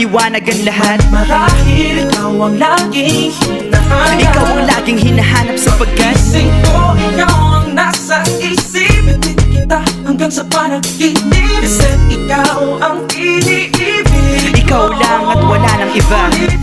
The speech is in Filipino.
liwanag ang lahat. Marahil ikaw ang laging hinahanap. Ikaw ang laging hinahanap sapagkat gising ko, ikaw ang nasa isip. Hatid kita hanggang sa panaginip. Kasi ikaw ang iniibig. ikaw lang at wala nang iba.